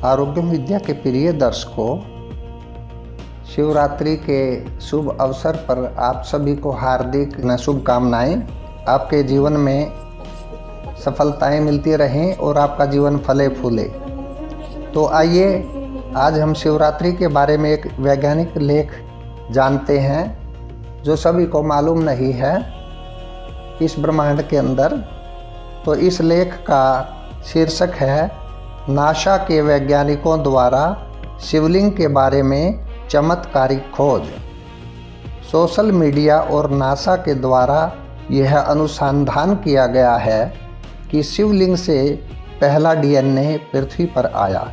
आरोग्य विद्या के प्रिय दर्शकों, शिवरात्रि के शुभ अवसर पर आप सभी को हार्दिक शुभकामनाएं। आपके जीवन में सफलताएं मिलती रहें और आपका जीवन फले फूले। तो आइए आज हम शिवरात्रि के बारे में एक वैज्ञानिक लेख जानते हैं जो सभी को मालूम नहीं है इस ब्रह्मांड के अंदर। तो इस लेख का शीर्षक है नासा के वैज्ञानिकों द्वारा शिवलिंग के बारे में चमत्कारिक खोज। सोशल मीडिया और नासा के द्वारा यह अनुसंधान किया गया है कि शिवलिंग से पहला डीएनए पृथ्वी पर आया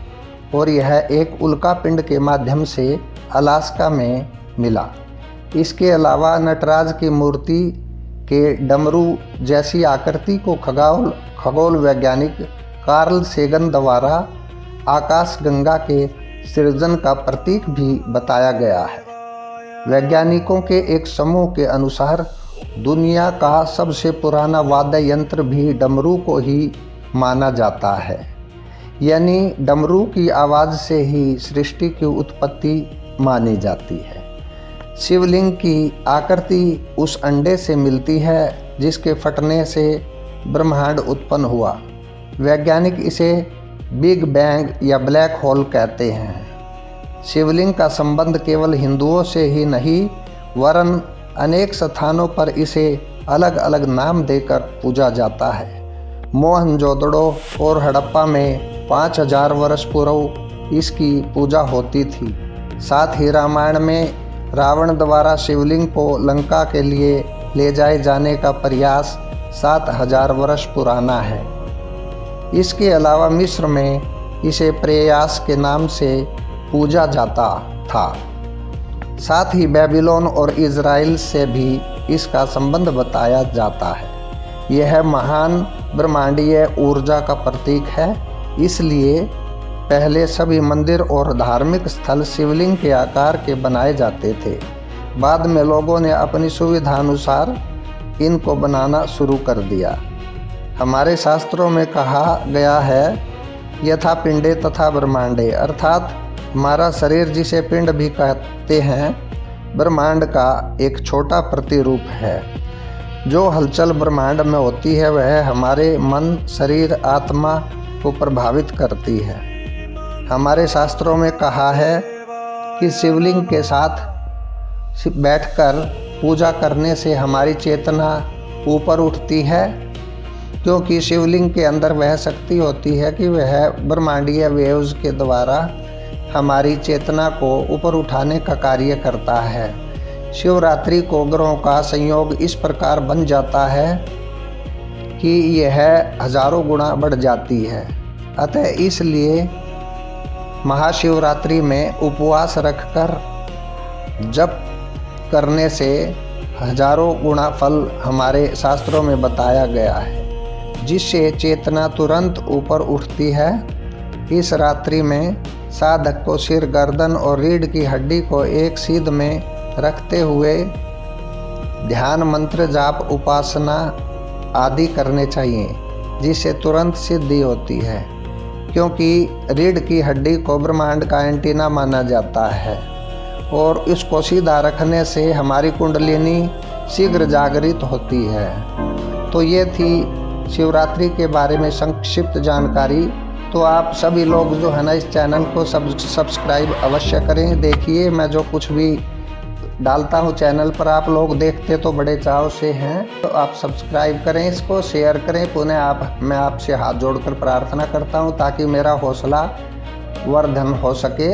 और यह एक उल्कापिंड के माध्यम से अलास्का में मिला। इसके अलावा नटराज की मूर्ति के डमरू जैसी आकृति को खगोल वैज्ञानिक कार्ल सेगन द्वारा आकाशगंगा के सृजन का प्रतीक भी बताया गया है। वैज्ञानिकों के एक समूह के अनुसार दुनिया का सबसे पुराना वाद्य यंत्र भी डमरू को ही माना जाता है, यानी डमरू की आवाज़ से ही सृष्टि की उत्पत्ति मानी जाती है। शिवलिंग की आकृति उस अंडे से मिलती है जिसके फटने से ब्रह्मांड उत्पन्न हुआ। वैज्ञानिक इसे बिग बैंग या ब्लैक होल कहते हैं। शिवलिंग का संबंध केवल हिंदुओं से ही नहीं वरन अनेक स्थानों पर इसे अलग अलग नाम देकर पूजा जाता है। मोहनजोदड़ो और हड़प्पा में 5000 वर्ष पूर्व इसकी पूजा होती थी। साथ ही रामायण में रावण द्वारा शिवलिंग को लंका के लिए ले जाए जाने का प्रयास 7000 वर्ष पुराना है। इसके अलावा मिस्र में इसे प्रयास के नाम से पूजा जाता था। साथ ही बेबीलोन और इज़राइल से भी इसका संबंध बताया जाता है। यह महान ब्रह्मांडीय ऊर्जा का प्रतीक है, इसलिए पहले सभी मंदिर और धार्मिक स्थल शिवलिंग के आकार के बनाए जाते थे। बाद में लोगों ने अपनी सुविधानुसार इनको बनाना शुरू कर दिया। हमारे शास्त्रों में कहा गया है यथा पिंडे तथा ब्रह्मांडे, अर्थात हमारा शरीर जिसे पिंड भी कहते हैं ब्रह्मांड का एक छोटा प्रतिरूप है। जो हलचल ब्रह्मांड में होती है वह हमारे मन, शरीर, आत्मा को प्रभावित करती है। हमारे शास्त्रों में कहा है कि शिवलिंग के साथ बैठकर पूजा करने से हमारी चेतना ऊपर उठती है, क्योंकि शिवलिंग के अंदर वह शक्ति होती है कि वह ब्रह्मांडीय वेव्स के द्वारा हमारी चेतना को ऊपर उठाने का कार्य करता है। शिवरात्रि को ग्रहों का संयोग इस प्रकार बन जाता है कि यह हजारों गुना बढ़ जाती है। अतः इसलिए महाशिवरात्रि में उपवास रखकर जप करने से हजारों गुना फल हमारे शास्त्रों में बताया गया है, जिससे चेतना तुरंत ऊपर उठती है। इस रात्रि में साधक को सिर, गर्दन और रीढ़ की हड्डी को एक सीध में रखते हुए ध्यान, मंत्र जाप, उपासना आदि करने चाहिए, जिससे तुरंत सिद्धि होती है। क्योंकि रीढ़ की हड्डी को ब्रह्मांड का एंटीना माना जाता है और इसको सीधा रखने से हमारी कुंडलिनी शीघ्र जागृत होती है। तो ये थी शिवरात्रि के बारे में संक्षिप्त जानकारी। तो आप सभी लोग जो है ना इस चैनल को सब्सक्राइब अवश्य करें। देखिए मैं जो कुछ भी डालता हूँ चैनल पर आप लोग देखते तो बड़े चाव से हैं, तो आप सब्सक्राइब करें, इसको शेयर करें। पुनः मैं आपसे हाथ जोड़कर प्रार्थना करता हूँ ताकि मेरा हौसला वर्धन हो सके।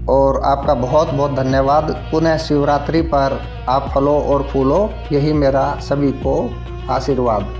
और आपका बहुत बहुत धन्यवाद। पुनः शिवरात्रि पर आप फलो और फूलो, यही मेरा सभी को आशीर्वाद।